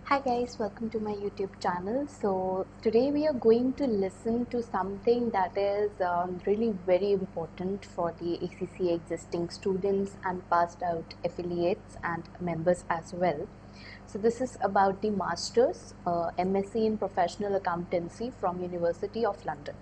Hi guys, welcome to my YouTube channel. So today we are going to listen to something that is really very important for the ACCA existing students and passed out affiliates and members as well. So this is about the Masters MSc in Professional Accountancy from University of London.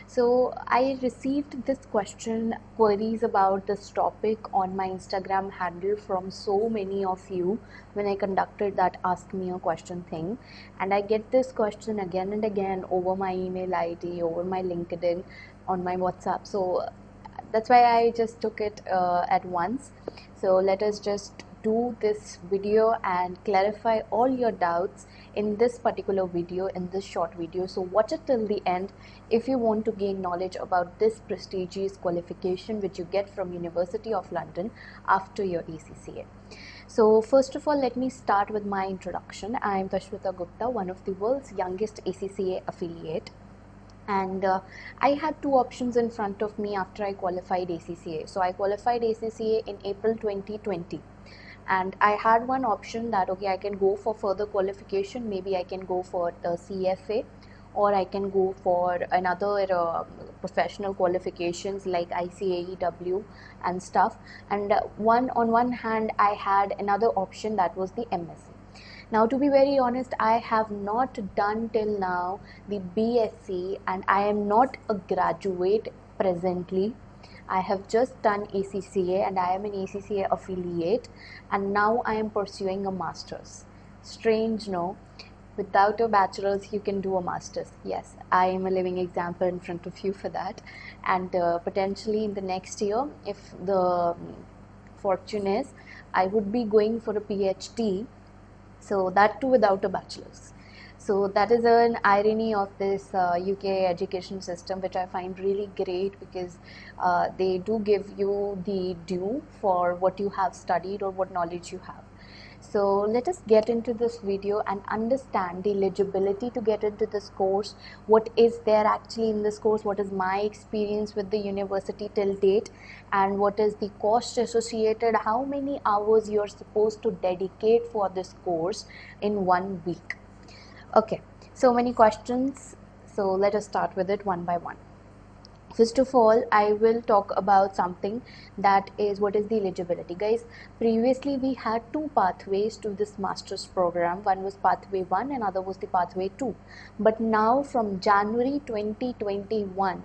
So I received this queries about this topic on my Instagram handle from so many of you when I conducted that ask me a question thing, and I get this question again and again over my email ID, over my LinkedIn, on my WhatsApp. So that's why I just took it at once. So let us just do this video and clarify all your doubts in this particular video, in this short video. So watch it till the end if you want to gain knowledge about this prestigious qualification which you get from University of London after your ACCA. So first of all, let me start with my introduction. I am Pashwita Gupta, one of the world's youngest ACCA affiliate. And I had two options in front of me after I qualified ACCA. So I qualified ACCA in April 2020, and I had one option that okay, I can go for further qualification, maybe I can go for the CFA, or I can go for another professional qualifications like ICAEW and stuff. And on one hand I had another option, that was the MSc. Now, to be very honest, I have not done till now the BSc, and I am not a graduate presently. I have just done ACCA and I am an ACCA affiliate, and now I am pursuing a master's. Strange, no? Without a bachelor's, you can do a master's. Yes, I am a living example in front of you for that. And potentially in the next year, if the fortune is, I would be going for a PhD. So that too without a bachelor's. So that is an irony of this UK education system, which I find really great, because they do give you the due for what you have studied or what knowledge you have. So let us get into this video and understand the eligibility to get into this course. What is there actually in this course? What is my experience with the university till date? And what is the cost associated? How many hours you are supposed to dedicate for this course in 1 week? Okay, so many questions. So let us start with it one by one. First of all, I will talk about something that is what is the eligibility. Guys, previously we had two pathways to this master's program. One was pathway 1 and other was the pathway 2. But now from January 2021,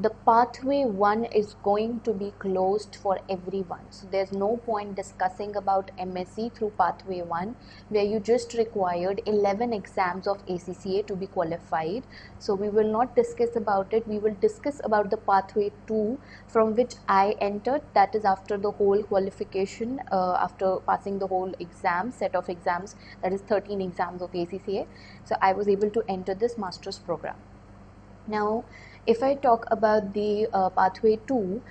the pathway 1 is going to be closed for everyone. So there's no point discussing about MSc through pathway 1, where you just required 11 exams of ACCA to be qualified. So we will not discuss about it. We will discuss about the pathway 2, from which I entered. That is after the whole qualification, after passing the whole exam, set of exams, that is 13 exams of ACCA. So I was able to enter this master's program. Now, if I talk about the pathway 2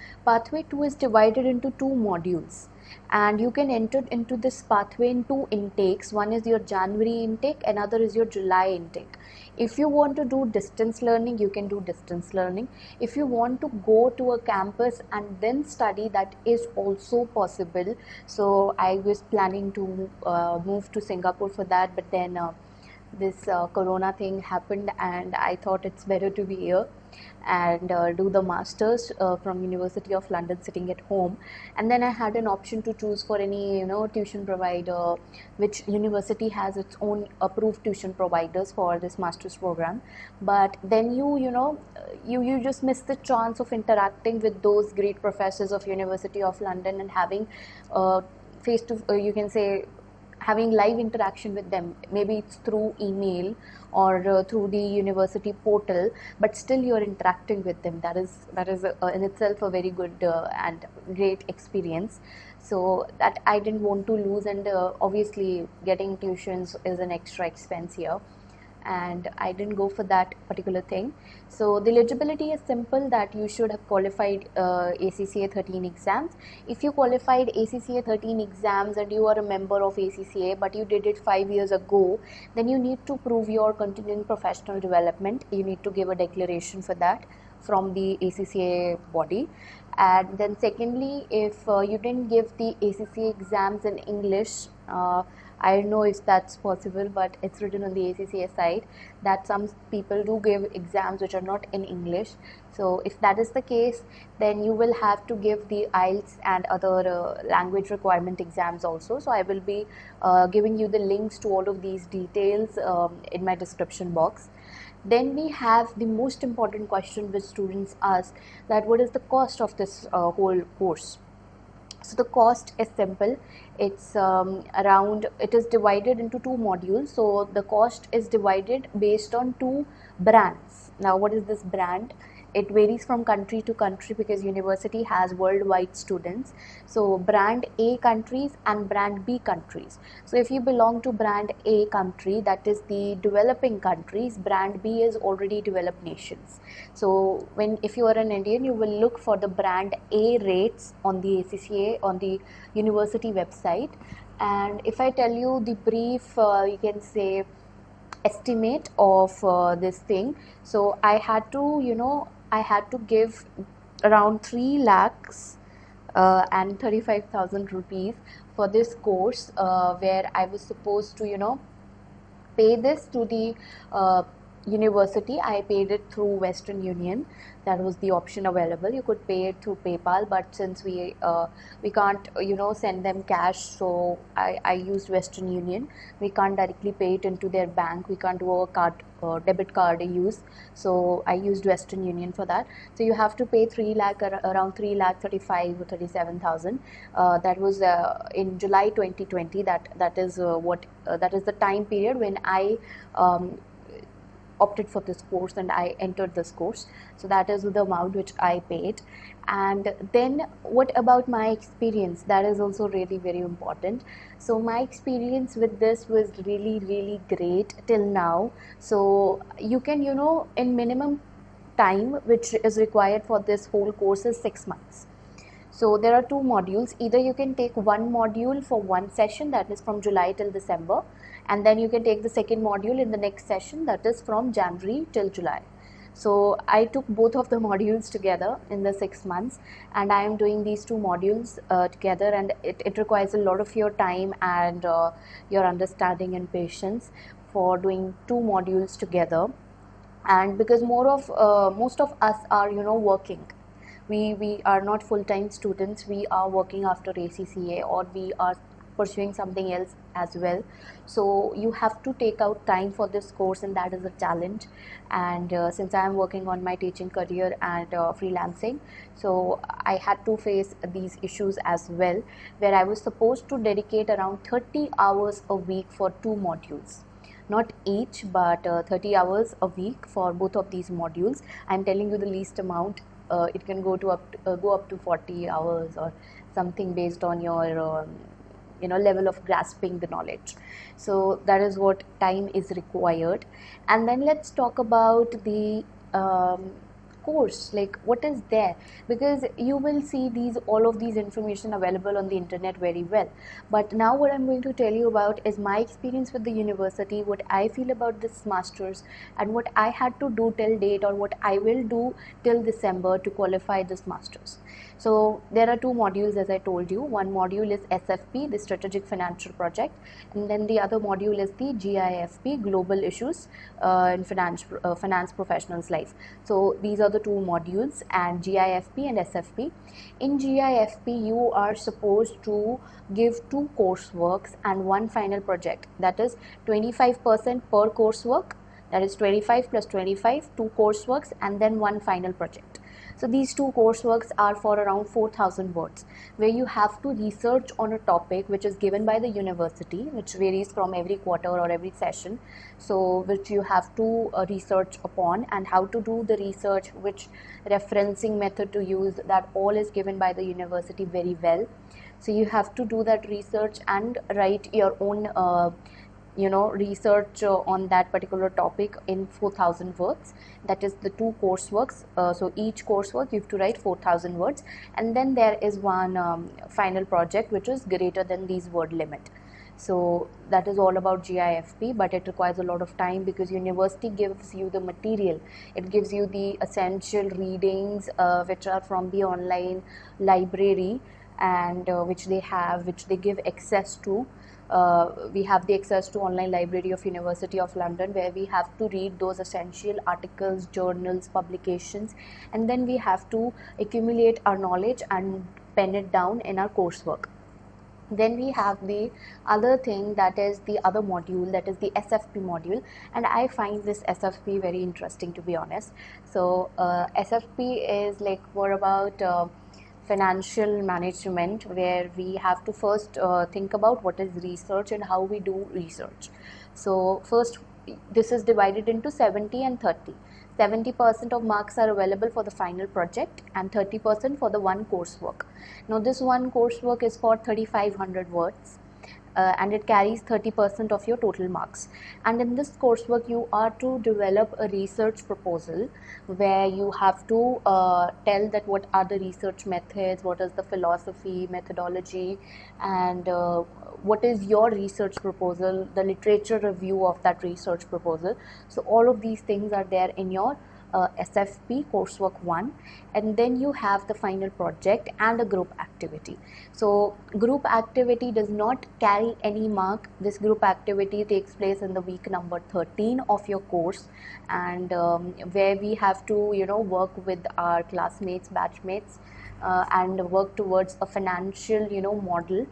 is divided into two modules, and you can enter into this pathway in two intakes. One is your January intake, another is your July intake. If you want to do distance learning, you can do distance learning. If you want to go to a campus and then study, that is also possible. So I was planning to move to Singapore for that, but then this corona thing happened, and I thought it's better to be here and do the masters from University of London sitting at home. And then I had an option to choose for any tuition provider, which university has its own approved tuition providers for this master's program. But then you just miss the chance of interacting with those great professors of University of London and having face to you can say having live interaction with them. Maybe it's through email or through the university portal, but still you're interacting with them. That is in itself a very good and great experience. So that I didn't want to lose, and obviously getting tuitions is an extra expense here, and I didn't go for that particular thing. So the eligibility is simple, that you should have qualified ACCA 13 exams. If you qualified ACCA 13 exams and you are a member of ACCA, but you did it 5 years ago, then you need to prove your continuing professional development. You need to give a declaration for that from the ACCA body. And then secondly, if you didn't give the ACCA exams in English, I don't know if that's possible, but it's written on the ACCA site that some people do give exams which are not in English. So if that is the case, then you will have to give the IELTS and other language requirement exams also. So I will be giving you the links to all of these details in my description box. Then we have the most important question which students ask, that what is the cost of this whole course. So the cost is simple. It's it is divided into two modules. So the cost is divided based on two brands. Now what is this brand? It varies from country to country because university has worldwide students. So brand A countries and brand B countries. So if you belong to brand A country, that is the developing countries, brand B is already developed nations. So if you are an Indian, you will look for the brand A rates on the ACCA, on the university website. And if I tell you the brief, you can say estimate of this thing. So I had to give around 3 lakhs and 35,000 rupees for this course, where I was supposed to pay this to the university. I paid it through Western Union. That was the option available. You could pay it through PayPal, but since we can't send them cash, so I used Western Union. We can't directly pay it into their bank. We can't do a debit card use. So I used Western Union for that. So you have to pay 3 lakh, around 3 lakh 35 or 37,000. That was in July 2020. That is the time period when I opted for this course and I entered this course. So that is the amount which I paid. And then what about my experience? That is also really very important. So my experience with this was really great till now. So you can in minimum time which is required for this whole course is 6 months. So there are two modules. Either you can take one module for one session, that is from July till December, and then you can take the second module in the next session, that is from January till July. So I took both of the modules together in the 6 months, and I am doing these two modules together, and it requires a lot of your time and your understanding and patience for doing two modules together. And because most of us are working, we are not full-time students, we are working after ACCA, or we are pursuing something else as well. So you have to take out time for this course, and that is a challenge. And since I am working on my teaching career and freelancing, so I had to face these issues as well, where I was supposed to dedicate around 30 hours a week for two modules. Not each, but 30 hours a week for both of these modules. I'm telling you the least amount. It can go up to 40 hours or something based on your level of grasping the knowledge. So that is what time is required. And then let's talk about the course, like what is there, because you will see all of these information available on the internet very well. But now what I'm going to tell you about is my experience with the university, what I feel about this masters, and what I had to do till date, or what I will do till December to qualify this masters. So there are two modules, as I told you. One module is SFP, the Strategic Financial Project, and then the other module is the GIFP, Global Issues in Finance Professionals Life. So these are the two modules, and GIFP and SFP. In GIFP, you are supposed to give two courseworks and one final project. That is 25% per coursework. That is 25 plus 25, two courseworks, and then one final project. So these two courseworks are for around 4,000 words, where you have to research on a topic which is given by the university, which varies from every quarter or every session. So which you have to research upon, and how to do the research, which referencing method to use, that all is given by the university very well. So you have to do that research and write your own research on that particular topic in 4,000 words. That is the two courseworks. So each coursework you have to write 4,000 words, and then there is one final project which is greater than these word limit. So that is all about GIFP, but it requires a lot of time because university gives you the material. It gives you the essential readings which are from the online library, and which they give access to. we have the access to online library of University of London, where we have to read those essential articles, journals, publications, and then we have to accumulate our knowledge and pen it down in our coursework. Then we have the other thing, that is the other module, that is the SFP module, and I find this SFP very interesting, to be honest. So SFP is like more about financial management, where we have to first think about what is research and how we do research. So first, this is divided into 70 and 30. 70% of marks are available for the final project and 30% for the one coursework. Now this one coursework is for 3500 words. And it carries 30% of your total marks. And in this coursework, you are to develop a research proposal, where you have to tell that what are the research methods, what is the philosophy, methodology, and what is your research proposal, the literature review of that research proposal. So all of these things are there in your SFP coursework 1, and then you have the final project and a group activity. So group activity does not carry any mark. This group activity takes place in the week number 13 of your course, and where we have to work with our classmates, batchmates, and work towards a financial model,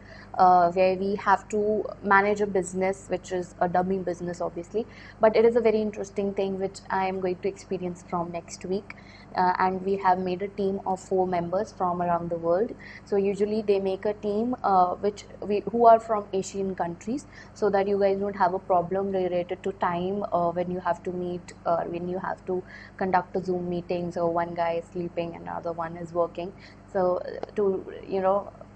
where we have to manage a business which is a dummy business, obviously, but it is a very interesting thing which I am going to experience from next week. And we have made a team of 4 members from around the world. So usually they make a team who are from Asian countries, so that you guys don't have a problem related to time when you have to meet, when you have to conduct a Zoom meeting. So one guy is sleeping and another one is working. So to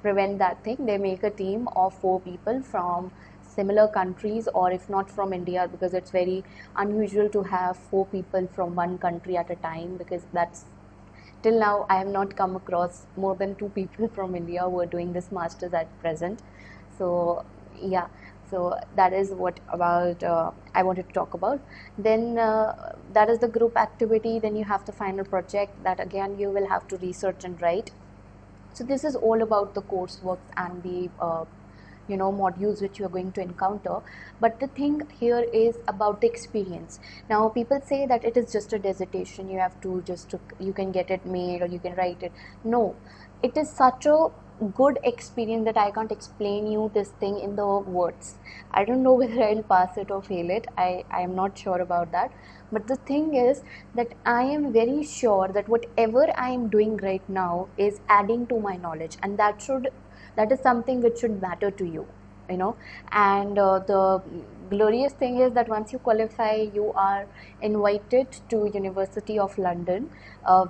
prevent that thing, they make a team of 4 people from similar countries, or if not from India, because it's very unusual to have 4 people from one country at a time, because that's, till now I have not come across more than 2 people from India who are doing this masters at present. So yeah, so that is what about I wanted to talk about. Then that is the group activity. Then you have the final project, that again you will have to research and write. So this is all about the coursework and the modules which you are going to encounter. But the thing here is about the experience. Now people say that it is just a dissertation, you have to you can get it made or you can write it. No, it is such a good experience that I can't explain you this thing in the words. I don't know whether I'll pass it or fail it. I am not sure about that. But the thing is that I am very sure that whatever I am doing right now is adding to my knowledge, and that is something which should matter to you, and the glorious thing is that once you qualify, you are invited to University of London,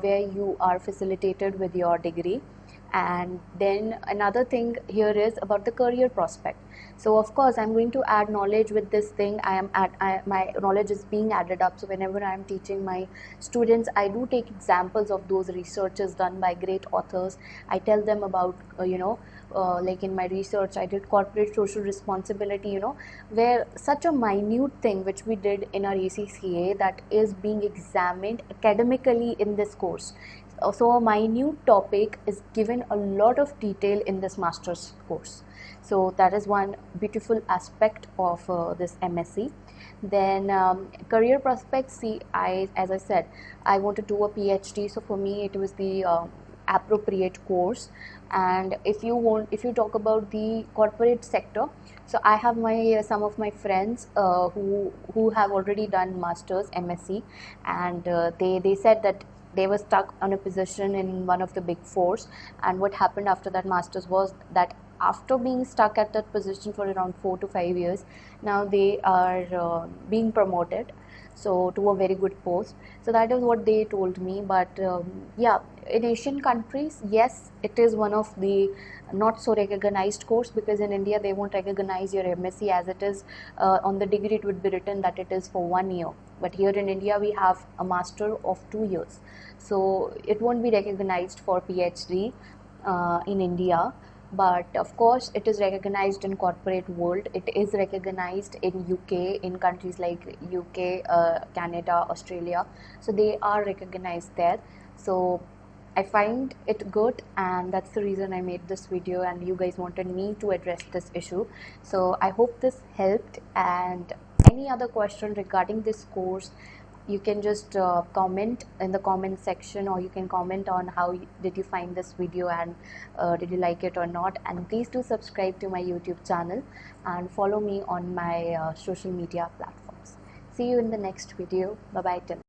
where you are facilitated with your degree. And then another thing here is about the career prospect. So of course I'm going to add knowledge with this thing. My knowledge is being added up. So whenever I am teaching my students, I do take examples of those researches done by great authors. I tell them about like in my research I did corporate social responsibility, where such a minute thing which we did in our ACCA, that is being examined academically in this course. So a minute topic is given a lot of detail in this master's course. So that is one beautiful aspect of this MSc. Then career prospects. See, as I said, I want to do a PhD, so for me it was the appropriate course. And if you talk about the corporate sector, so I have some of my friends who have already done masters MSc, and they said that they were stuck on a position in one of the big fours, and what happened after that masters was that after being stuck at that position for around 4 to 5 years, now they are being promoted, so to a very good post. So that is what they told me. But yeah, in Asian countries, yes, it is one of the not so recognized course, because in India they won't recognize your MSc as it is on the degree. It would be written that it is for 1 year, but here in India we have a master of 2 years, so it won't be recognized for PhD in India. But of course it is recognized in corporate world. It is recognized in UK, in countries like UK, Canada, Australia, so they are recognized there. So I find it good, and that's the reason I made this video, and you guys wanted me to address this issue. So I hope this helped, and any other question regarding this course, you can just comment in the comment section, or you can comment on how did you find this video, and did you like it or not. And please do subscribe to my YouTube channel and follow me on my social media platforms. See you in the next video. Bye bye till